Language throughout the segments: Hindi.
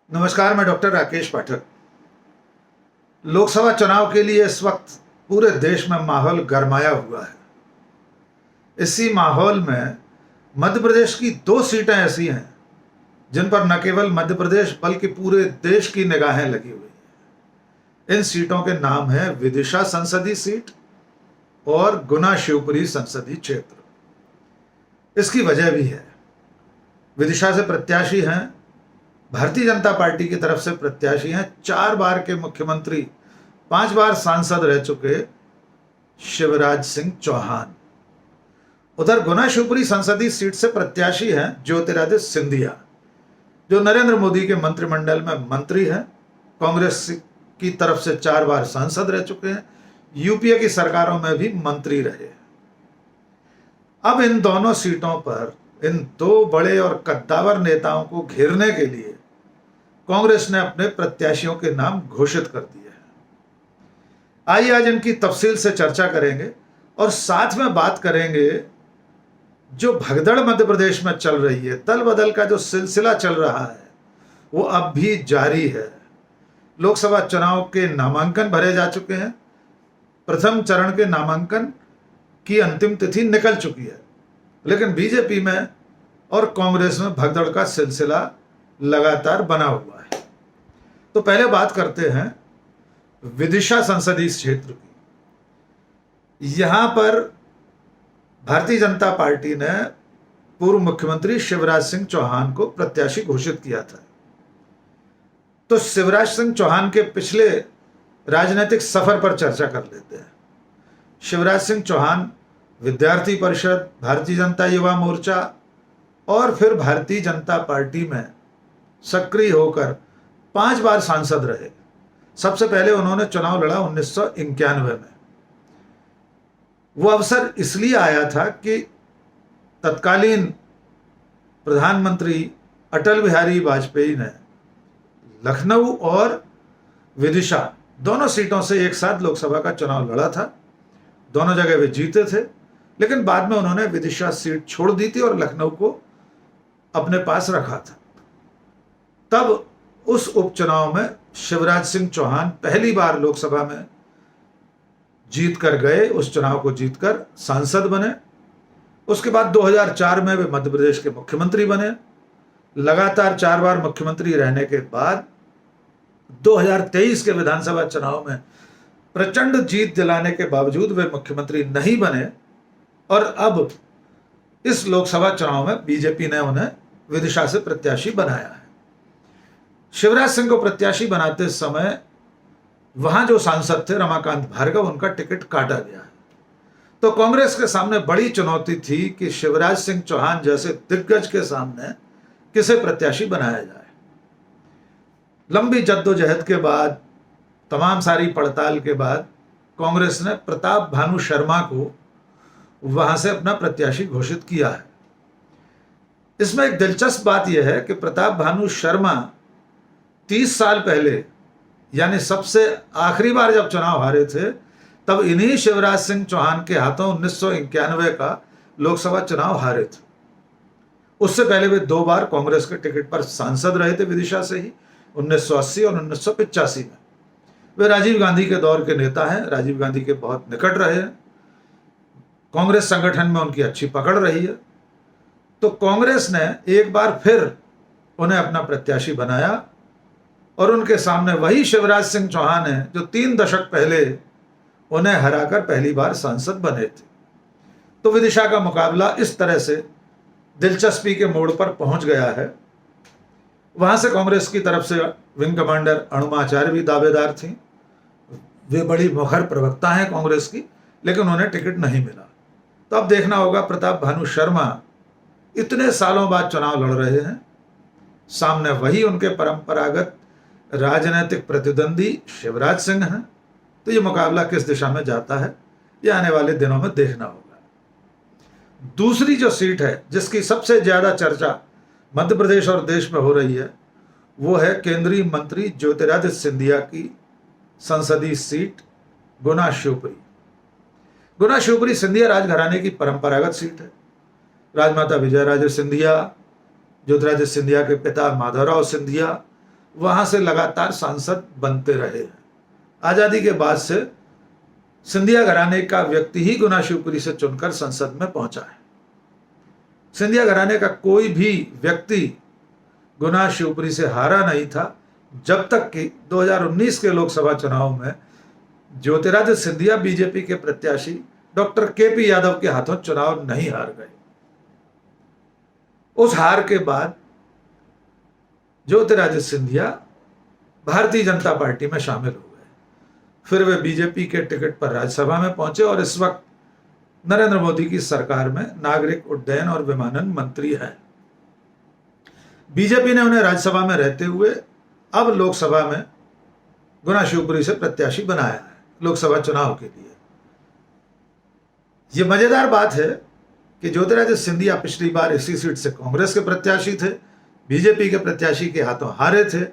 नमस्कार, मैं डॉक्टर राकेश पाठक। लोकसभा चुनाव के लिए इस वक्त पूरे देश में माहौल गरमाया हुआ है। इसी माहौल में मध्य प्रदेश की दो सीटें ऐसी हैं जिन पर न केवल मध्य प्रदेश बल्कि पूरे देश की निगाहें लगी हुई हैं। इन सीटों के नाम हैं विदिशा संसदीय सीट और गुना शिवपुरी संसदीय क्षेत्र। इसकी वजह भी है। विदिशा से प्रत्याशी हैं, भारतीय जनता पार्टी की तरफ से प्रत्याशी हैं 4 बार के मुख्यमंत्री, 5 बार सांसद रह चुके शिवराज सिंह चौहान। उधर गुना शिवपुरी संसदीय सीट से प्रत्याशी हैं ज्योतिरादित्य सिंधिया, जो नरेंद्र मोदी के मंत्रिमंडल में मंत्री हैं, कांग्रेस की तरफ से 4 बार सांसद रह चुके हैं, यूपीए की सरकारों में भी मंत्री रहे। अब इन दोनों सीटों पर इन दो बड़े और कद्दावर नेताओं को घेरने के लिए कांग्रेस ने अपने प्रत्याशियों के नाम घोषित कर दिए हैं। आइए आज इनकी तफसील से चर्चा करेंगे और साथ में बात करेंगे जो भगदड़ मध्य प्रदेश में चल रही है, दल बदल का जो सिलसिला चल रहा है वो अब भी जारी है। लोकसभा चुनाव के नामांकन भरे जा चुके हैं। प्रथम चरण के नामांकन की अंतिम तिथि निकल चुकी है, लेकिन बीजेपी में और कांग्रेस में भगदड़ का सिलसिला लगातार बना हुआ है। तो पहले बात करते हैं विदिशा संसदीय क्षेत्र की। यहां पर भारतीय जनता पार्टी ने पूर्व मुख्यमंत्री शिवराज सिंह चौहान को प्रत्याशी घोषित किया था। तो शिवराज सिंह चौहान के पिछले राजनीतिक सफर पर चर्चा कर लेते हैं। शिवराज सिंह चौहान विद्यार्थी परिषद, भारतीय जनता युवा मोर्चा और फिर भारतीय जनता पार्टी में सक्रिय होकर 5 बार सांसद रहे। सबसे पहले उन्होंने चुनाव लड़ा 1991 में। वो अवसर इसलिए आया था कि तत्कालीन प्रधानमंत्री अटल बिहारी वाजपेयी ने लखनऊ और विदिशा दोनों सीटों से एक साथ लोकसभा का चुनाव लड़ा था। दोनों जगह वे जीते थे, लेकिन बाद में उन्होंने विदिशा सीट छोड़ दी थी और लखनऊ को अपने पास रखा था। तब उस उपचुनाव में शिवराज सिंह चौहान पहली बार लोकसभा में जीत कर गए, उस चुनाव को जीतकर सांसद बने। उसके बाद 2004 में वे मध्य प्रदेश के मुख्यमंत्री बने। लगातार 4 बार मुख्यमंत्री रहने के बाद 2023 के विधानसभा चुनाव में प्रचंड जीत दिलाने के बावजूद वे मुख्यमंत्री नहीं बने और अब इस लोकसभा चुनाव में बीजेपी ने उन्हें विदिशा से प्रत्याशी बनाया है। शिवराज सिंह को प्रत्याशी बनाते समय वहां जो सांसद थे रमाकांत भार्गव, उनका टिकट काटा गया है। तो कांग्रेस के सामने बड़ी चुनौती थी कि शिवराज सिंह चौहान जैसे दिग्गज के सामने किसे प्रत्याशी बनाया जाए। लंबी जद्दोजहद के बाद, तमाम सारी पड़ताल के बाद कांग्रेस ने प्रताप भानु शर्मा को वहां से अपना प्रत्याशी घोषित किया है। इसमें एक दिलचस्प बात यह है कि प्रताप भानु शर्मा 30 साल पहले, यानी सबसे आखिरी बार जब चुनाव हारे थे, तब इन्हीं शिवराज सिंह चौहान के हाथों 1991 का लोकसभा चुनाव हारे थे। उससे पहले वे 2 बार कांग्रेस के टिकट पर सांसद रहे थे विदिशा से ही, 1980 और 1985 में। वे राजीव गांधी के दौर के नेता हैं, राजीव गांधी के बहुत निकट रहे हैं। कांग्रेस संगठन में उनकी अच्छी पकड़ रही है। तो कांग्रेस ने एक बार फिर उन्हें अपना प्रत्याशी बनाया और उनके सामने वही शिवराज सिंह चौहान है जो 3 दशक पहले उन्हें हराकर पहली बार सांसद बने थे। तो विदिशा का मुकाबला इस तरह से दिलचस्पी के मोड़ पर पहुंच गया है। वहां से कांग्रेस की तरफ से विंग कमांडर अणुमाचार्य भी दावेदार थी। वे बड़ी मुखर प्रवक्ता हैं कांग्रेस की, लेकिन उन्हें टिकट नहीं मिला। तो अब देखना होगा, प्रताप भानु शर्मा इतने सालों बाद चुनाव लड़ रहे हैं, सामने वही उनके परंपरागत राजनीतिक प्रतिद्वंदी शिवराज सिंह हैं। तो ये मुकाबला किस दिशा में जाता है, ये आने वाले दिनों में देखना होगा। दूसरी जो सीट है जिसकी सबसे ज्यादा चर्चा मध्य प्रदेश और देश में हो रही है, वो है केंद्रीय मंत्री ज्योतिरादित्य सिंधिया की संसदीय सीट गुना शिवपुरी। गुना शिवपुरी सिंधिया राजघराने की परंपरागत सीट है। राजमाता विजयराजे सिंधिया, ज्योतिरादित्य सिंधिया के पिता माधवराव सिंधिया वहां से लगातार सांसद बनते रहे हैं। आजादी के बाद से सिंधिया घराने का व्यक्ति ही गुना शिवपुरी से चुनकर संसद में पहुंचा है। सिंधिया घराने का कोई भी व्यक्ति गुना शिवपुरी से हारा नहीं था, जब तक कि 2019 के लोकसभा चुनाव में ज्योतिरादित्य सिंधिया बीजेपी के प्रत्याशी डॉक्टर केपी यादव के हाथों चुनाव नहीं हार गए। उस हार के बाद ज्योतिरादित्य सिंधिया भारतीय जनता पार्टी में शामिल हो गए। फिर वे बीजेपी के टिकट पर राज्यसभा में पहुंचे और इस वक्त नरेंद्र मोदी की सरकार में नागरिक उड्डयन और विमानन मंत्री हैं। बीजेपी ने उन्हें राज्यसभा में रहते हुए अब लोकसभा में गुना शिवपुरी से प्रत्याशी बनाया है लोकसभा चुनाव के लिए। यह मजेदार बात है कि ज्योतिरादित्य सिंधिया पिछली बार इसी सीट से कांग्रेस के प्रत्याशी थे, बीजेपी के प्रत्याशी के हाथों हारे थे।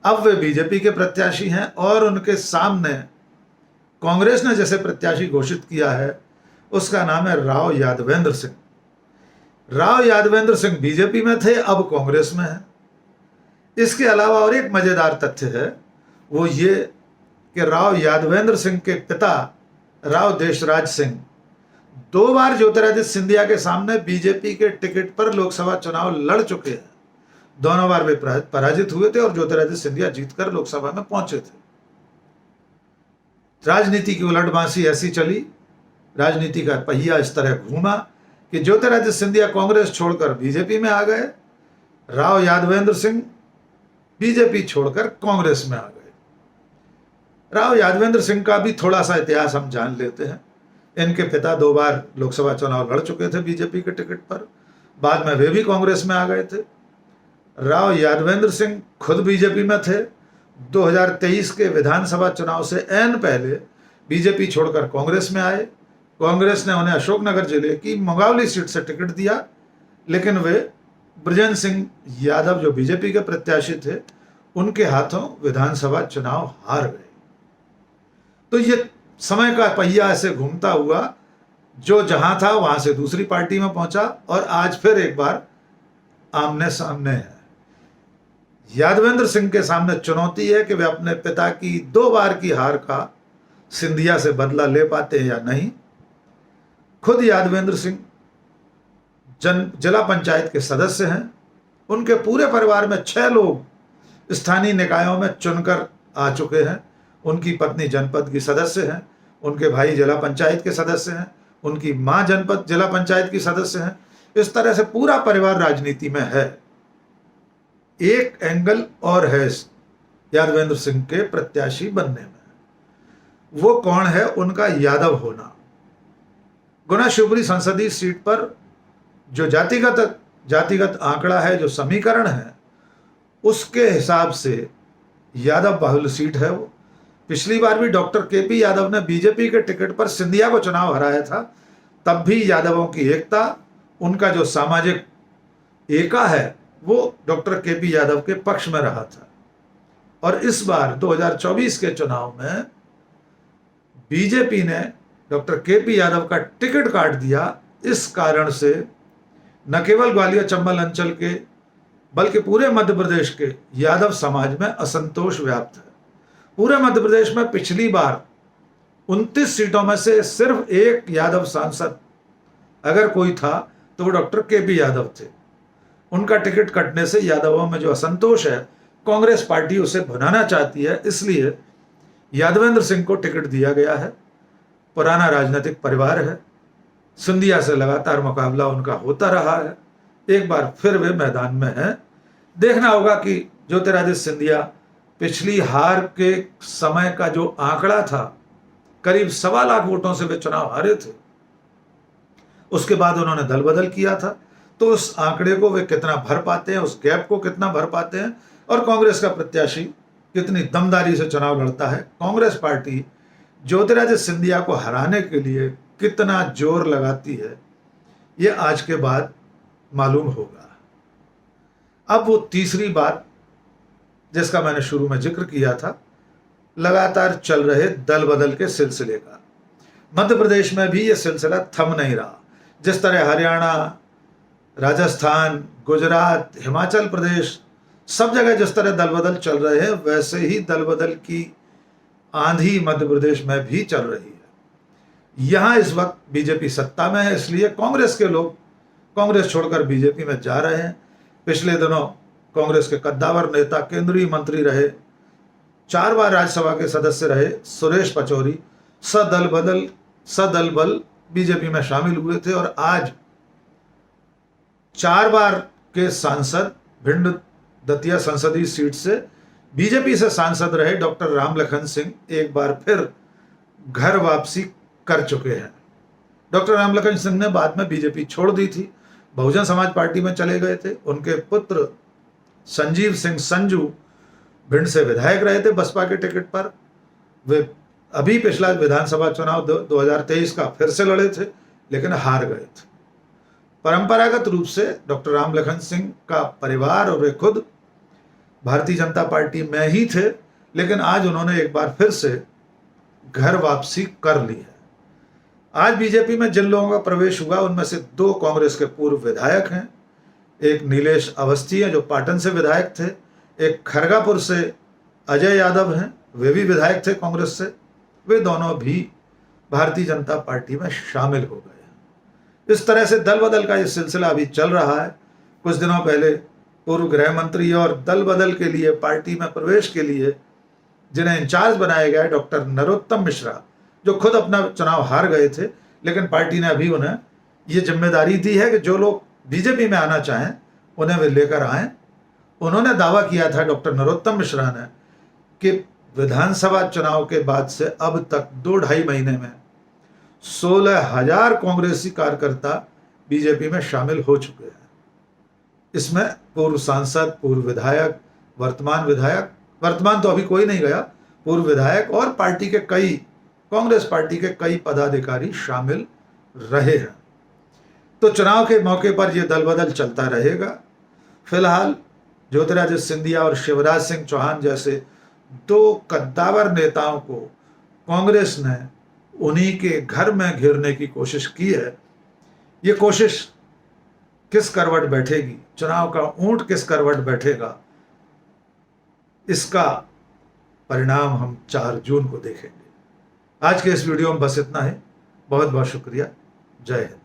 अब वे बीजेपी के प्रत्याशी हैं और उनके सामने कांग्रेस ने जैसे प्रत्याशी घोषित किया है उसका नाम है राव यादवेंद्र सिंह। राव यादवेंद्र सिंह बीजेपी में थे, अब कांग्रेस में है। इसके अलावा और एक मजेदार तथ्य है, वो ये कि राव यादवेंद्र सिंह के पिता राव देशराज सिंह 2 बार ज्योतिरादित्य सिंधिया के सामने बीजेपी के टिकट पर लोकसभा चुनाव लड़ चुके हैं। दोनों बार वे पराजित हुए थे और ज्योतिरादित्य सिंधिया जीतकर लोकसभा में पहुंचे थे। राजनीति की उलटबांसी ऐसी चली, राजनीति का पहिया इस तरह घूमा कि ज्योतिरादित्य सिंधिया कांग्रेस छोड़कर बीजेपी में आ गए, राव यादवेंद्र सिंह बीजेपी छोड़कर कांग्रेस में आ गए। राव यादवेंद्र सिंह का भी थोड़ा सा इतिहास हम जान लेते हैं। इनके पिता 2 बार लोकसभा चुनाव लड़ चुके थे बीजेपी के टिकट पर, बाद में वे भी कांग्रेस में आ गए थे। राव यादवेंद्र सिंह खुद बीजेपी में थे। 2023 के विधानसभा चुनाव से ऐन पहले बीजेपी छोड़कर कांग्रेस में आए। कांग्रेस ने उन्हें अशोकनगर जिले की मुंगावली सीट से टिकट दिया, लेकिन वे बृजेंद्र सिंह यादव जो बीजेपी के प्रत्याशी थे उनके हाथों विधानसभा चुनाव हार गए। तो ये समय का पहिया ऐसे घूमता हुआ जो जहां था वहां से दूसरी पार्टी में पहुंचा और आज फिर एक बार आमने सामने है। यादवेंद्र सिंह के सामने चुनौती है कि वे अपने पिता की 2 बार की हार का सिंधिया से बदला ले पाते हैं या नहीं। खुद यादवेंद्र सिंह जिला पंचायत के सदस्य हैं। उनके पूरे परिवार में 6 लोग स्थानीय निकायों में चुनकर आ चुके हैं। उनकी पत्नी जनपद की सदस्य हैं, उनके भाई जिला पंचायत के सदस्य हैं, उनकी मां जनपद जिला पंचायत की सदस्य हैं। इस तरह से पूरा परिवार राजनीति में है। एक एंगल और है यादवेंद्र सिंह के प्रत्याशी बनने में, वो कौन है? उनका यादव होना। गुना शिवपुरी संसदीय सीट पर जो जातिगत आंकड़ा है, जो समीकरण है, उसके हिसाब से यादव बाहुल्य सीट है वो। पिछली बार भी डॉक्टर केपी यादव ने बीजेपी के टिकट पर सिंधिया को चुनाव हराया था, तब भी यादवों की एकता, उनका जो सामाजिक एका है, वो डॉक्टर केपी यादव के पक्ष में रहा था। और इस बार 2024 के चुनाव में बीजेपी ने डॉक्टर केपी यादव का टिकट काट दिया। इस कारण से न केवल ग्वालियर चंबल अंचल के बल्कि पूरे मध्य प्रदेश के यादव समाज में असंतोष व्याप्त है। पूरे मध्य प्रदेश में पिछली बार 29 सीटों में से सिर्फ एक यादव सांसद अगर कोई था तो वो डॉक्टर केपी यादव थे। उनका टिकट कटने से यादवों में जो असंतोष है, कांग्रेस पार्टी उसे भुनाना चाहती है, इसलिए यादवेंद्र सिंह को टिकट दिया गया है। पुराना राजनीतिक परिवार है, सिंधिया से लगातार मुकाबला उनका होता रहा है। एक बार फिर वे मैदान में हैं। देखना होगा कि ज्योतिरादित्य सिंधिया पिछली हार के समय का जो आंकड़ा था, करीब 1.25 लाख वोटों से वे चुनाव हारे थे, उसके बाद उन्होंने दल बदल किया था, तो उस आंकड़े को वे कितना भर पाते हैं, उस गैप को कितना भर पाते हैं, और कांग्रेस का प्रत्याशी कितनी दमदारी से चुनाव लड़ता है, कांग्रेस पार्टी ज्योतिरादित्य सिंधिया को हराने के लिए कितना जोर लगाती है, ये आज के बाद मालूम होगा। अब वो तीसरी बात जिसका मैंने शुरू में जिक्र किया था, लगातार चल रहे दल बदल के सिलसिले का। मध्य प्रदेश में भी ये सिलसिला थम नहीं रहा। जिस तरह हरियाणा, राजस्थान, गुजरात, हिमाचल प्रदेश सब जगह जिस तरह दल बदल चल रहे हैं वैसे ही दल बदल की आंधी मध्य प्रदेश में भी चल रही है। यहां इस वक्त बीजेपी सत्ता में है, इसलिए कांग्रेस के लोग कांग्रेस छोड़कर बीजेपी में जा रहे हैं। पिछले दिनों कांग्रेस के कद्दावर नेता, केंद्रीय मंत्री रहे, 4 बार राज्यसभा के सदस्य रहे सुरेश पचौरी सदल बल बीजेपी में शामिल हुए थे और आज 4 बार के सांसद भिंड दतिया संसदीय सीट से बीजेपी से सांसद रहे डॉक्टर रामलखन सिंह एक बार फिर घर वापसी कर चुके हैं। डॉक्टर रामलखन सिंह ने बाद में बीजेपी छोड़ दी थी, बहुजन समाज पार्टी में चले गए थे। उनके पुत्र संजीव सिंह संजू भिंड से विधायक रहे थे बसपा के टिकट पर। वे अभी पिछला विधानसभा चुनाव 2023 का फिर से लड़े थे, लेकिन हार गए थे। परंपरागत रूप से डॉक्टर रामलखन सिंह का परिवार और वे खुद भारतीय जनता पार्टी में ही थे, लेकिन आज उन्होंने एक बार फिर से घर वापसी कर ली है। आज बीजेपी में जिन लोगों का प्रवेश हुआ उनमें से 2 कांग्रेस के पूर्व विधायक हैं। एक नीलेश अवस्थी हैं जो पाटन से विधायक थे, एक खरगापुर से अजय यादव हैं, वे भी विधायक थे कांग्रेस से। वे दोनों भी भारतीय जनता पार्टी में शामिल हो गए। इस तरह से दल बदल का ये सिलसिला अभी चल रहा है। कुछ दिनों पहले पूर्व गृह मंत्री और दल बदल के लिए पार्टी में प्रवेश के लिए जिन्हें इंचार्ज बनाया गया है डॉक्टर नरोत्तम मिश्रा, जो खुद अपना चुनाव हार गए थे, लेकिन पार्टी ने अभी उन्हें ये जिम्मेदारी दी है कि जो लोग बीजेपी में आना चाहें उन्हें वे लेकर आएं। उन्होंने दावा किया था डॉक्टर नरोत्तम मिश्रा ने कि विधानसभा चुनाव के बाद से अब तक 2-2.5 महीने में 16,000 कांग्रेसी कार्यकर्ता बीजेपी में शामिल हो चुके हैं। इसमें पूर्व सांसद, पूर्व विधायक, वर्तमान तो अभी कोई नहीं गया, पूर्व विधायक और कांग्रेस पार्टी के कई पदाधिकारी शामिल रहे हैं। तो चुनाव के मौके पर यह दल बदल चलता रहेगा। फिलहाल ज्योतिरादित्य सिंधिया और शिवराज सिंह चौहान जैसे 2 कद्दावर नेताओं को कांग्रेस ने उन्हीं के घर में घेरने की कोशिश की है। ये कोशिश किस करवट बैठेगी, चुनाव का ऊंट किस करवट बैठेगा, इसका परिणाम हम 4 जून को देखेंगे। आज के इस वीडियो में बस इतना ही। बहुत बहुत शुक्रिया। जय हिंद।